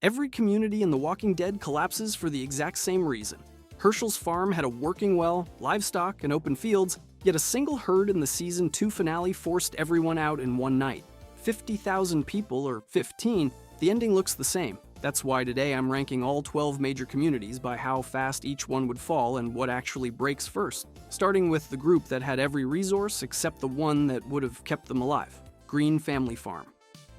Every community in The Walking Dead collapses for the exact same reason. Herschel's farm had a working well, livestock, and open fields, yet a single herd in the Season 2 finale forced everyone out in one night. 50,000 people, or 15, the ending looks the same. That's why today I'm ranking all 12 major communities by how fast each one would fall and what actually breaks first, starting with the group that had every resource except the one that would have kept them alive: Green Family Farm.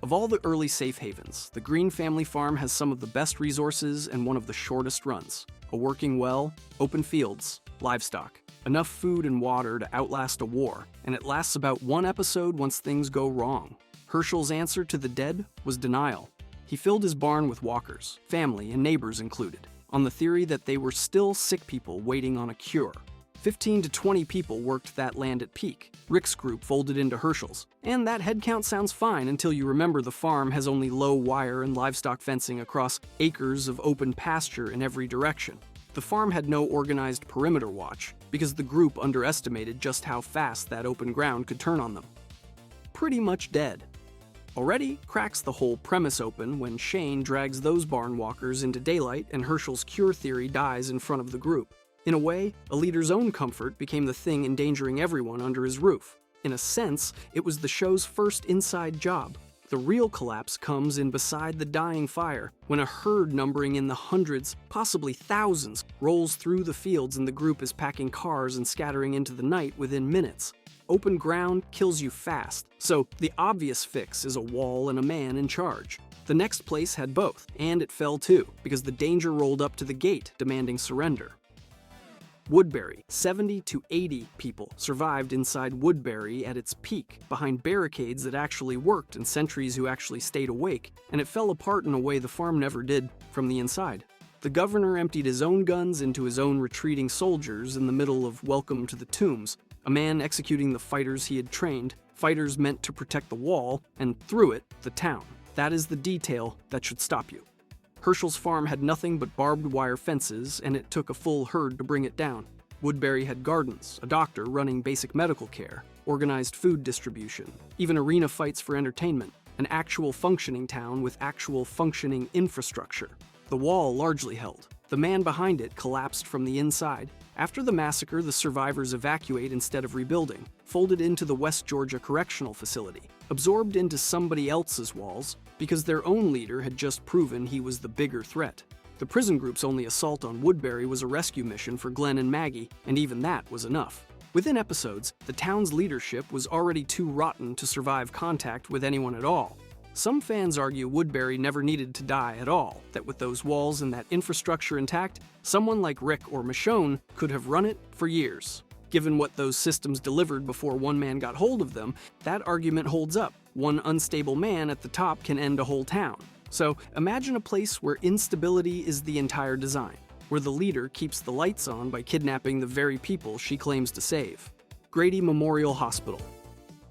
Of all the early safe havens, the Green Family Farm has some of the best resources and one of the shortest runs. A working well, open fields, livestock, enough food and water to outlast a war, and it lasts about one episode once things go wrong. Herschel's answer to the dead was denial. He filled his barn with walkers, family and neighbors included, on the theory that they were still sick people waiting on a cure. 15 to 20 people worked that land at peak. Rick's group folded into Herschel's, and that headcount sounds fine until you remember the farm has only low wire and livestock fencing across acres of open pasture in every direction. The farm had no organized perimeter watch because the group underestimated just how fast that open ground could turn on them. Pretty much dead. Already cracks the whole premise open when Shane drags those barn walkers into daylight and Herschel's cure theory dies in front of the group. In a way, a leader's own comfort became the thing endangering everyone under his roof. In a sense, it was the show's first inside job. The real collapse comes in beside the dying fire, when a herd numbering in the hundreds, possibly thousands, rolls through the fields and the group is packing cars and scattering into the night within minutes. Open ground kills you fast, so the obvious fix is a wall and a man in charge. The next place had both, and it fell too, because the danger rolled up to the gate, demanding surrender. Woodbury, 70 to 80 people survived inside Woodbury at its peak, behind barricades that actually worked and sentries who actually stayed awake, and it fell apart in a way the farm never did from the inside. The governor emptied his own guns into his own retreating soldiers in the middle of Welcome to the Tombs, a man executing the fighters he had trained, fighters meant to protect the wall, and through it, the town. That is the detail that should stop you. Herschel's farm had nothing but barbed wire fences, and it took a full herd to bring it down. Woodbury had gardens, a doctor running basic medical care, organized food distribution, even arena fights for entertainment, an actual functioning town with actual functioning infrastructure. The wall largely held. The man behind it collapsed from the inside. After the massacre, the survivors evacuate instead of rebuilding, folded into the West Georgia Correctional Facility, absorbed into somebody else's walls because their own leader had just proven he was the bigger threat. The prison group's only assault on Woodbury was a rescue mission for Glenn and Maggie, and even that was enough. Within episodes, the town's leadership was already too rotten to survive contact with anyone at all. Some fans argue Woodbury never needed to die at all, that with those walls and that infrastructure intact, someone like Rick or Michonne could have run it for years. Given what those systems delivered before one man got hold of them, that argument holds up. One unstable man at the top can end a whole town. So imagine a place where instability is the entire design, where the leader keeps the lights on by kidnapping the very people she claims to save. Grady Memorial Hospital.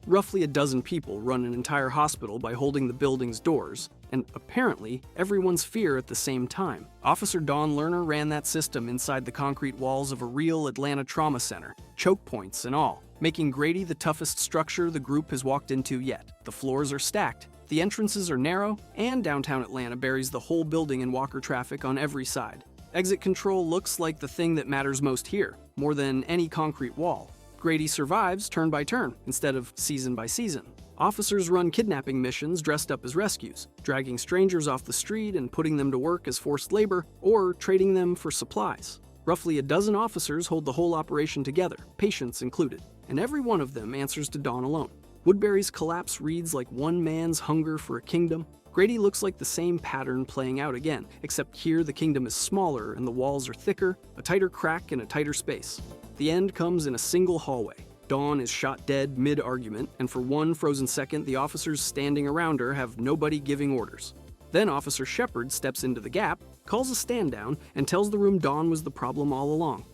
Roughly a dozen people run an entire hospital by holding the building's doors, and apparently everyone's fear at the same time. Officer Dawn Lerner ran that system inside the concrete walls of a real Atlanta trauma center, choke points and all, making Grady the toughest structure the group has walked into yet. The floors are stacked, the entrances are narrow, and downtown Atlanta buries the whole building in walker traffic on every side. Exit control looks like the thing that matters most here, more than any concrete wall. Grady survives turn by turn instead of season by season. Officers run kidnapping missions dressed up as rescues, dragging strangers off the street and putting them to work as forced labor or trading them for supplies. Roughly a dozen officers hold the whole operation together, patients included, and every one of them answers to Dawn alone. Woodbury's collapse reads like one man's hunger for a kingdom. Grady looks like the same pattern playing out again, except here the kingdom is smaller and the walls are thicker, a tighter crack and a tighter space. The end comes in a single hallway. Dawn is shot dead mid-argument, and for one frozen second, the officers standing around her have nobody giving orders. Then Officer Shepard steps into the gap, calls a stand down, and tells the room Dawn was the problem all along.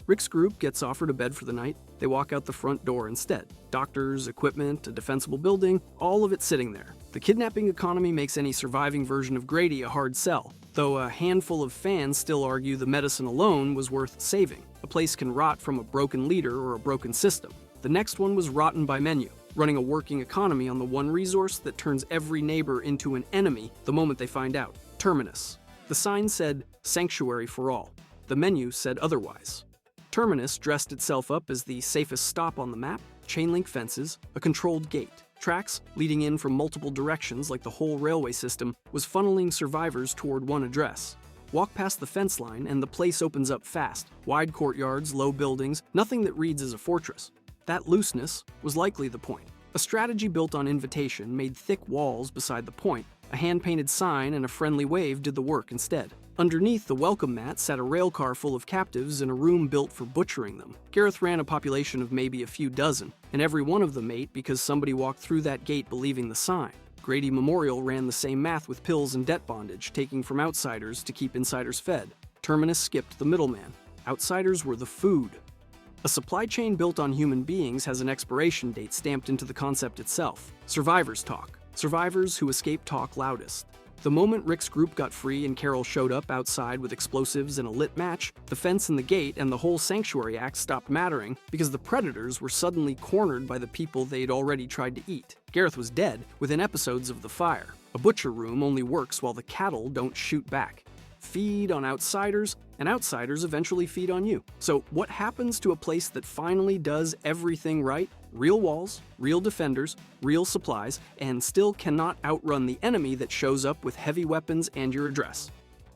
Rick's group gets offered a bed for the night. They walk out the front door instead. Doctors, equipment, a defensible building, all of it sitting there. The kidnapping economy makes any surviving version of Grady a hard sell, though a handful of fans still argue the medicine alone was worth saving. A place can rot from a broken leader or a broken system. The next one was rotten by menu, running a working economy on the one resource that turns every neighbor into an enemy the moment they find out. Terminus. The sign said, "Sanctuary for all." The menu said otherwise. Terminus dressed itself up as the safest stop on the map, chain-link fences, a controlled gate. Tracks, leading in from multiple directions like the whole railway system, was funneling survivors toward one address. Walk past the fence line and the place opens up fast. Wide courtyards, low buildings, nothing that reads as a fortress. That looseness was likely the point. A strategy built on invitation made thick walls beside the point. A hand-painted sign and a friendly wave did the work instead. Underneath the welcome mat sat a railcar full of captives in a room built for butchering them. Gareth ran a population of maybe a few dozen, and every one of them ate because somebody walked through that gate believing the sign. Grady Memorial ran the same math with pills and debt bondage, taking from outsiders to keep insiders fed. Terminus skipped the middleman. Outsiders were the food. A supply chain built on human beings has an expiration date stamped into the concept itself. Survivors talk. Survivors who escape talk loudest. The moment Rick's group got free and Carol showed up outside with explosives and a lit match, the fence and the gate and the whole Sanctuary Act stopped mattering because the predators were suddenly cornered by the people they'd already tried to eat. Gareth was dead within episodes of the fire. A butcher room only works while the cattle don't shoot back. Feed on outsiders, and outsiders eventually feed on you. So what happens to a place that finally does everything right? Real walls, real defenders, real supplies, and still cannot outrun the enemy that shows up with heavy weapons and your address.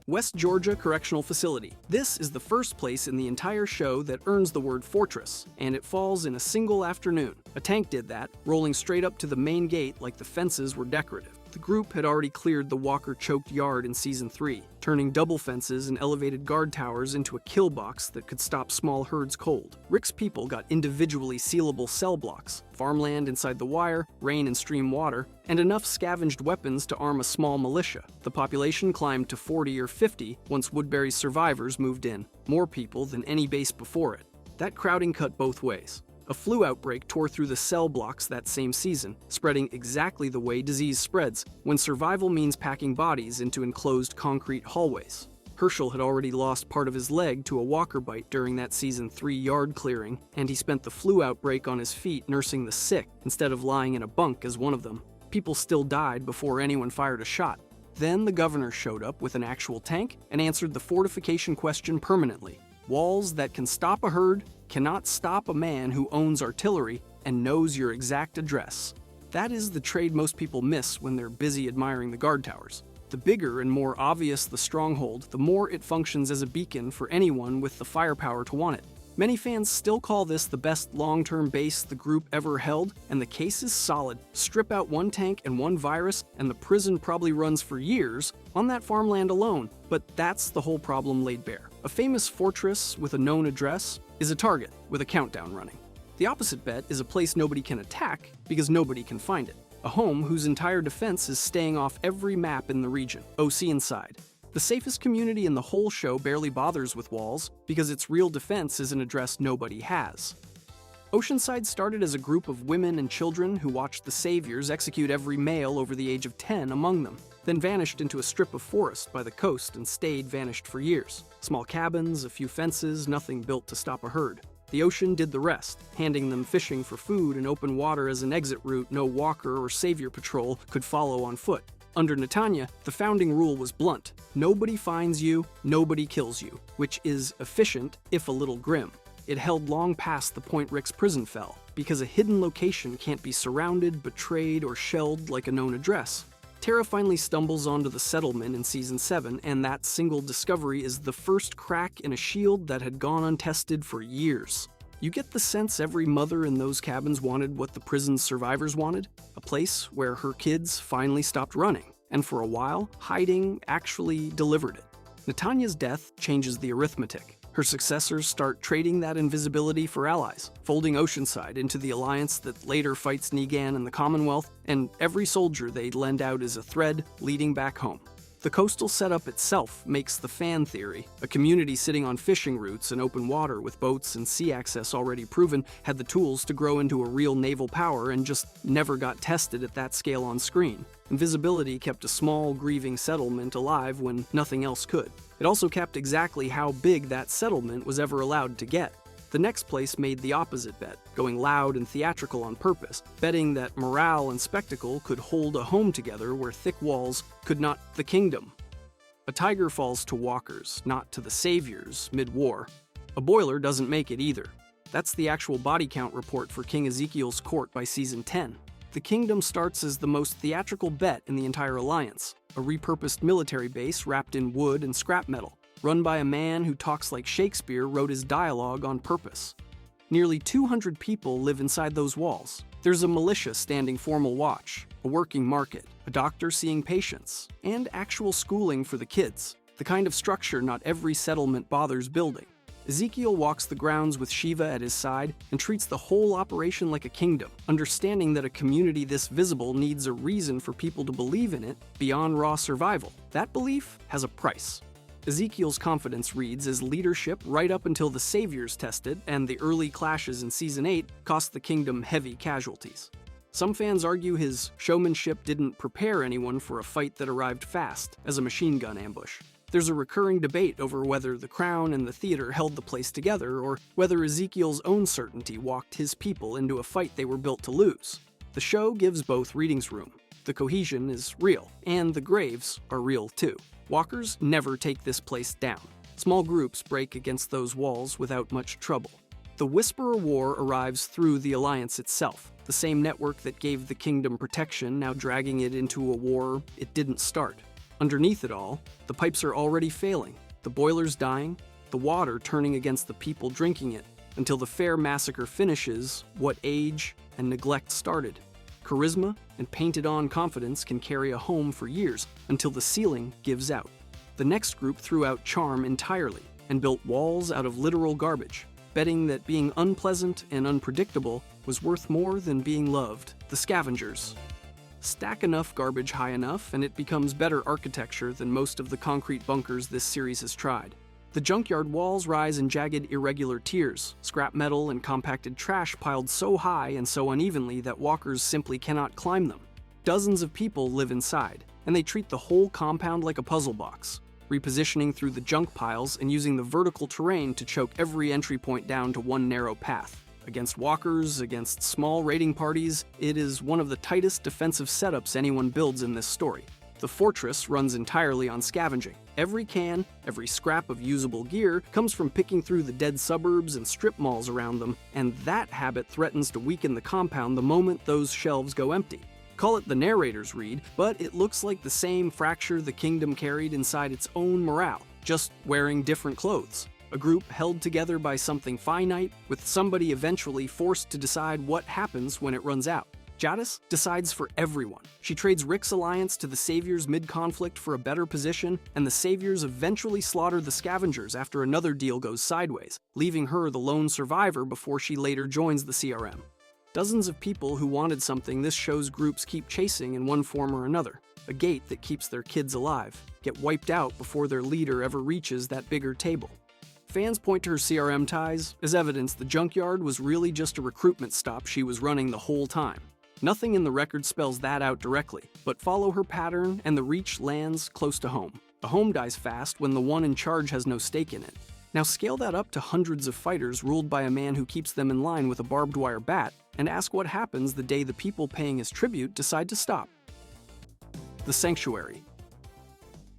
West Georgia Correctional Facility. This is the first place in the entire show that earns the word fortress, and it falls in a single afternoon. A tank did that, rolling straight up to the main gate like the fences were decorative. The group had already cleared the Walker-choked yard in Season 3, turning double fences and elevated guard towers into a kill box that could stop small herds cold. Rick's people got individually sealable cell blocks, farmland inside the wire, rain and stream water, and enough scavenged weapons to arm a small militia. The population climbed to 40 or 50 once Woodbury's survivors moved in, more people than any base before it. That crowding cut both ways. A flu outbreak tore through the cell blocks that same season, spreading exactly the way disease spreads, when survival means packing bodies into enclosed concrete hallways. Herschel had already lost part of his leg to a walker bite during that Season 3 yard clearing, and he spent the flu outbreak on his feet nursing the sick instead of lying in a bunk as one of them. People still died before anyone fired a shot. Then the governor showed up with an actual tank and answered the fortification question permanently. Walls that can stop a herd cannot stop a man who owns artillery and knows your exact address. That is the trade most people miss when they're busy admiring the guard towers. The bigger and more obvious the stronghold, the more it functions as a beacon for anyone with the firepower to want it. Many fans still call this the best long-term base the group ever held, and the case is solid. Strip out one tank and one virus, and the prison probably runs for years on that farmland alone. But that's the whole problem laid bare. A famous fortress with a known address is a target with a countdown running. The opposite bet is a place nobody can attack because nobody can find it. A home whose entire defense is staying off every map in the region. OC Inside. The safest community in the whole show barely bothers with walls because its real defense is an address nobody has. Oceanside started as a group of women and children who watched the Saviors execute every male over the age of 10 among them, then vanished into a strip of forest by the coast and stayed vanished for years. Small cabins, a few fences, nothing built to stop a herd. The ocean did the rest, handing them fishing for food and open water as an exit route no walker or savior patrol could follow on foot. Under Netanya, the founding rule was blunt. Nobody finds you, nobody kills you, which is efficient, if a little grim. It held long past the point Rick's prison fell, because a hidden location can't be surrounded, betrayed, or shelled like a known address. Tara finally stumbles onto the settlement in Season 7, and that single discovery is the first crack in a shield that had gone untested for years. You get the sense every mother in those cabins wanted what the prison's survivors wanted, a place where her kids finally stopped running, and for a while, hiding actually delivered it. Netanya's death changes the arithmetic. Her successors start trading that invisibility for allies, folding Oceanside into the alliance that later fights Negan and the Commonwealth, and every soldier they lend out is a thread leading back home. The coastal setup itself makes the fan theory. A community sitting on fishing routes and open water with boats and sea access already proven had the tools to grow into a real naval power and just never got tested at that scale on screen. Invisibility kept a small, grieving settlement alive when nothing else could. It also kept exactly how big that settlement was ever allowed to get. The next place made the opposite bet, going loud and theatrical on purpose, betting that morale and spectacle could hold a home together where thick walls could not. The Kingdom. A tiger falls to walkers, not to the saviors, mid-war. A boiler doesn't make it either. That's the actual body count report for King Ezekiel's court by Season 10. The kingdom starts as the most theatrical bet in the entire alliance, a repurposed military base wrapped in wood and scrap metal, run by a man who talks like Shakespeare wrote his dialogue on purpose. Nearly 200 people live inside those walls. There's a militia standing formal watch, a working market, a doctor seeing patients, and actual schooling for the kids, the kind of structure not every settlement bothers building. Ezekiel walks the grounds with Shiva at his side and treats the whole operation like a kingdom, understanding that a community this visible needs a reason for people to believe in it beyond raw survival. That belief has a price. Ezekiel's confidence reads as leadership right up until the Saviors tested, and the early clashes in Season 8 cost the kingdom heavy casualties. Some fans argue his showmanship didn't prepare anyone for a fight that arrived fast, as a machine gun ambush. There's a recurring debate over whether the crown and the theater held the place together, or whether Ezekiel's own certainty walked his people into a fight they were built to lose. The show gives both readings room. The cohesion is real, and the graves are real too. Walkers never take this place down. Small groups break against those walls without much trouble. The Whisperer War arrives through the Alliance itself, the same network that gave the kingdom protection now dragging it into a war it didn't start. Underneath it all, the pipes are already failing, the boilers dying, the water turning against the people drinking it, until the fair massacre finishes what age and neglect started. Charisma and painted-on confidence can carry a home for years until the ceiling gives out. The next group threw out charm entirely and built walls out of literal garbage, betting that being unpleasant and unpredictable was worth more than being loved. The Scavengers. Stack enough garbage high enough and it becomes better architecture than most of the concrete bunkers this series has tried. The junkyard walls rise in jagged, irregular tiers, scrap metal and compacted trash piled so high and so unevenly that walkers simply cannot climb them. Dozens of people live inside, and they treat the whole compound like a puzzle box, repositioning through the junk piles and using the vertical terrain to choke every entry point down to one narrow path. Against walkers, against small raiding parties, it is one of the tightest defensive setups anyone builds in this story. The fortress runs entirely on scavenging. Every can, every scrap of usable gear comes from picking through the dead suburbs and strip malls around them, and that habit threatens to weaken the compound the moment those shelves go empty. Call it the narrator's read, but it looks like the same fracture the kingdom carried inside its own morale, just wearing different clothes. A group held together by something finite, with somebody eventually forced to decide what happens when it runs out. Jadis decides for everyone. She trades Rick's alliance to the Saviors mid-conflict for a better position, and the Saviors eventually slaughter the Scavengers after another deal goes sideways, leaving her the lone survivor before she later joins the CRM. Dozens of people who wanted something this show's groups keep chasing in one form or another. A gate that keeps their kids alive, get wiped out before their leader ever reaches that bigger table. Fans point to her CRM ties as evidence the junkyard was really just a recruitment stop she was running the whole time. Nothing in the record spells that out directly, but follow her pattern and the reach lands close to home. A home dies fast when the one in charge has no stake in it. Now scale that up to hundreds of fighters ruled by a man who keeps them in line with a barbed wire bat, and ask what happens the day the people paying his tribute decide to stop. The Sanctuary.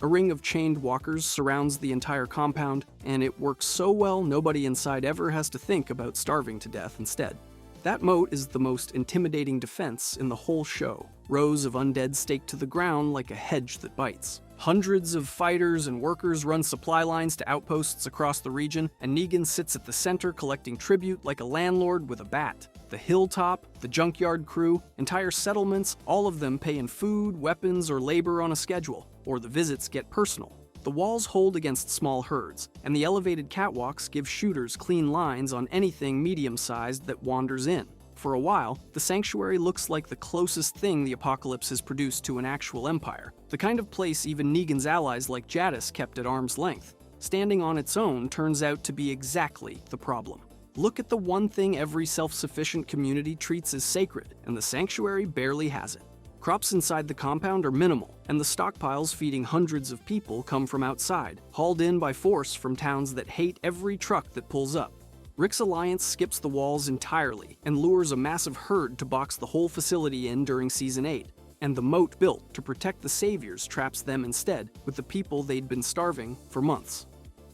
A ring of chained walkers surrounds the entire compound, and it works so well nobody inside ever has to think about starving to death instead. That moat is the most intimidating defense in the whole show, rows of undead staked to the ground like a hedge that bites. Hundreds of fighters and workers run supply lines to outposts across the region, and Negan sits at the center collecting tribute like a landlord with a bat. The hilltop, the junkyard crew, entire settlements, all of them pay in food, weapons, or labor on a schedule, or the visits get personal. The walls hold against small herds, and the elevated catwalks give shooters clean lines on anything medium-sized that wanders in. For a while, the Sanctuary looks like the closest thing the apocalypse has produced to an actual empire, the kind of place even Negan's allies like Jadis kept at arm's length. Standing on its own turns out to be exactly the problem. Look at the one thing every self-sufficient community treats as sacred, and the Sanctuary barely has it. Crops inside the compound are minimal, and the stockpiles feeding hundreds of people come from outside, hauled in by force from towns that hate every truck that pulls up. Rick's alliance skips the walls entirely and lures a massive herd to box the whole facility in during Season 8. and the moat built to protect the saviors traps them instead with the people they'd been starving for months.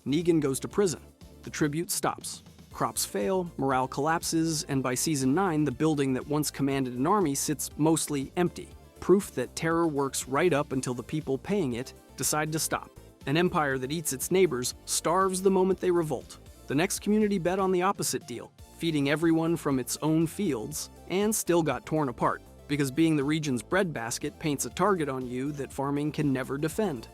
Negan goes to prison. The tribute stops. Crops fail, morale collapses, and by season 9, the building that once commanded an army sits mostly empty. Proof that terror works right up until the people paying it decide to stop. An empire that eats its neighbors starves the moment they revolt. The next community bet on the opposite deal, feeding everyone from its own fields, and still got torn apart, because being the region's breadbasket paints a target on you that farming can never defend.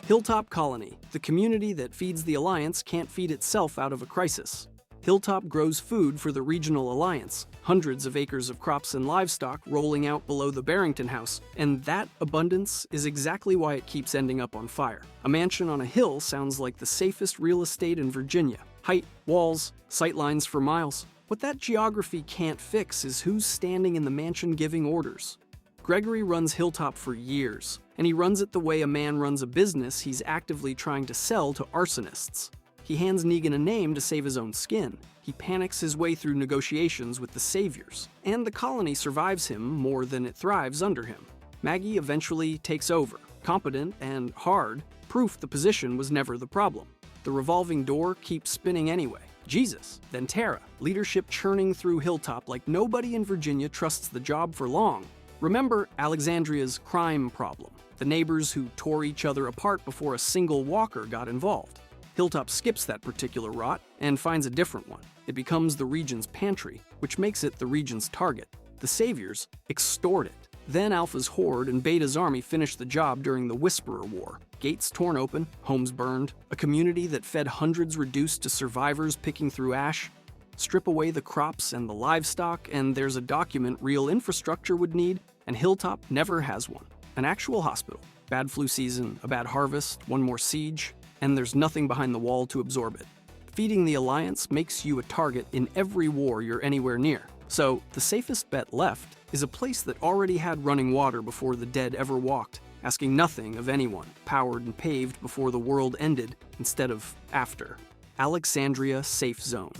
Hilltop Colony, the community that feeds the Alliance, can't feed itself out of a crisis. Hilltop grows food for the regional alliance, hundreds of acres of crops and livestock rolling out below the Barrington House, and that abundance is exactly why it keeps ending up on fire. A mansion on a hill sounds like the safest real estate in Virginia. Height, walls, sightlines for miles. What that geography can't fix is who's standing in the mansion giving orders. Gregory runs Hilltop for years, and he runs it the way a man runs a business he's actively trying to sell to arsonists. He hands Negan a name to save his own skin. He panics his way through negotiations with the saviors, and the colony survives him more than it thrives under him. Maggie eventually takes over, competent and hard, proof the position was never the problem. The revolving door keeps spinning anyway. Jesus, then Tara, leadership churning through Hilltop like nobody in Virginia trusts the job for long. Remember Alexandria's crime problem, the neighbors who tore each other apart before a single walker got involved. Hilltop skips that particular rot and finds a different one. It becomes the region's pantry, which makes it the region's target. The saviors extort it. Then Alpha's horde and Beta's army finish the job during the Whisperer War. Gates torn open, homes burned, a community that fed hundreds reduced to survivors picking through ash. Strip away the crops and the livestock, and there's a document real infrastructure would need, and Hilltop never has one. An actual hospital. Bad flu season, a bad harvest, one more siege, and there's nothing behind the wall to absorb it. Feeding the Alliance makes you a target in every war you're anywhere near. So, the safest bet left is a place that already had running water before the dead ever walked, asking nothing of anyone, powered and paved before the world ended instead of after. Alexandria Safe Zone.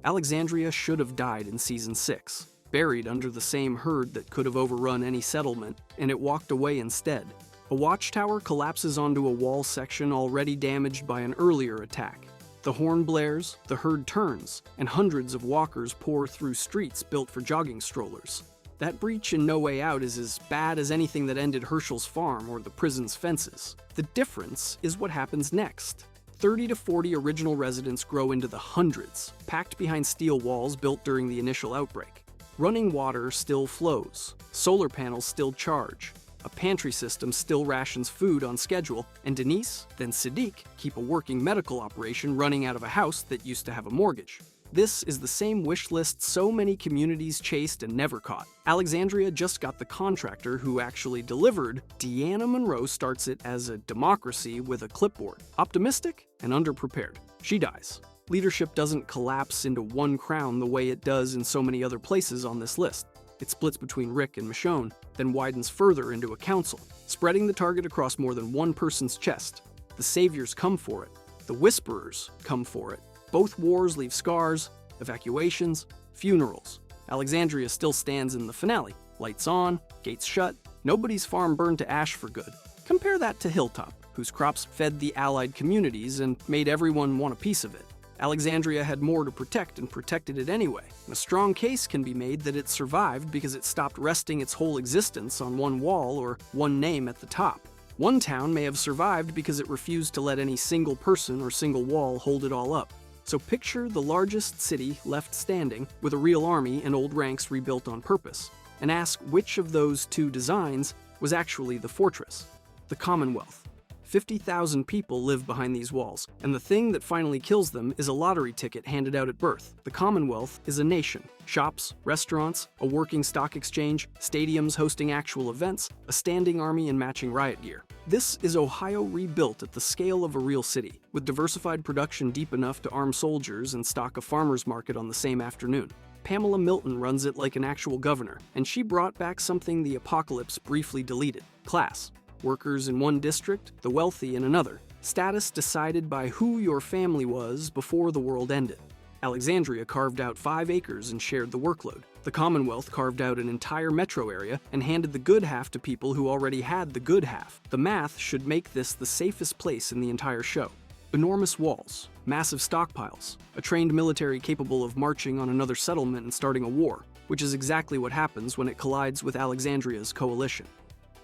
Alexandria should have died in Season 6, buried under the same herd that could have overrun any settlement, and it walked away instead. A watchtower collapses onto a wall section already damaged by an earlier attack. The horn blares, the herd turns, and hundreds of walkers pour through streets built for jogging strollers. That breach in No Way Out is as bad as anything that ended Herschel's farm or the prison's fences. The difference is what happens next. 30 to 40 original residents grow into the hundreds, packed behind steel walls built during the initial outbreak. Running water still flows, solar panels still charge, a pantry system still rations food on schedule, and Denise, then Sadiq, keep a working medical operation running out of a house that used to have a mortgage. This is the same wish list so many communities chased and never caught. Alexandria just got the contractor who actually delivered. Deanna Monroe starts it as a democracy with a clipboard. Optimistic and underprepared. She dies. Leadership doesn't collapse into one crown the way it does in so many other places on this list. It splits between Rick and Michonne, then widens further into a council, spreading the target across more than one person's chest. The saviors come for it. The whisperers come for it. Both wars leave scars, evacuations, funerals. Alexandria still stands in the finale. Lights on, gates shut, nobody's farm burned to ash for good. Compare that to Hilltop, whose crops fed the allied communities and made everyone want a piece of it. Alexandria had more to protect and protected it anyway. A strong case can be made that it survived because it stopped resting its whole existence on one wall or one name at the top. One town may have survived because it refused to let any single person or single wall hold it all up. So picture the largest city left standing with a real army and old ranks rebuilt on purpose, and ask which of those two designs was actually the fortress. The Commonwealth. 50,000 people live behind these walls, and the thing that finally kills them is a lottery ticket handed out at birth. The Commonwealth is a nation. Shops, restaurants, a working stock exchange, stadiums hosting actual events, a standing army and matching riot gear. This is Ohio rebuilt at the scale of a real city, with diversified production deep enough to arm soldiers and stock a farmer's market on the same afternoon. Pamela Milton runs it like an actual governor, and she brought back something the apocalypse briefly deleted: class. Workers in one district, the wealthy in another. Status decided by who your family was before the world ended. Alexandria carved out 5 acres and shared the workload. The Commonwealth carved out an entire metro area and handed the good half to people who already had the good half. The math should make this the safest place in the entire show. Enormous walls, massive stockpiles, a trained military capable of marching on another settlement and starting a war, which is exactly what happens when it collides with Alexandria's coalition.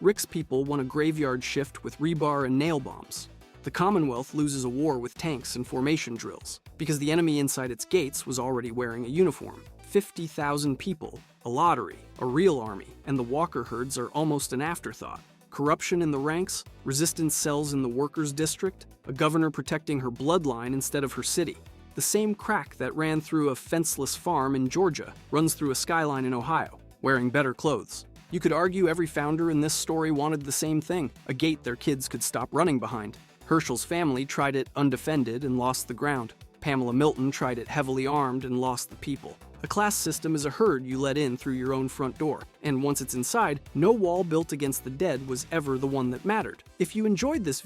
Rick's people won a graveyard shift with rebar and nail bombs. The Commonwealth loses a war with tanks and formation drills, because the enemy inside its gates was already wearing a uniform. 50,000 people, a lottery, a real army, and the Walker herds are almost an afterthought. Corruption in the ranks, resistance cells in the workers' district, a governor protecting her bloodline instead of her city. The same crack that ran through a fenceless farm in Georgia runs through a skyline in Ohio, wearing better clothes. You could argue every founder in this story wanted the same thing, a gate their kids could stop running behind. Herschel's family tried it undefended and lost the ground. Pamela Milton tried it heavily armed and lost the people. A class system is a herd you let in through your own front door, and once it's inside, no wall built against the dead was ever the one that mattered. If you enjoyed this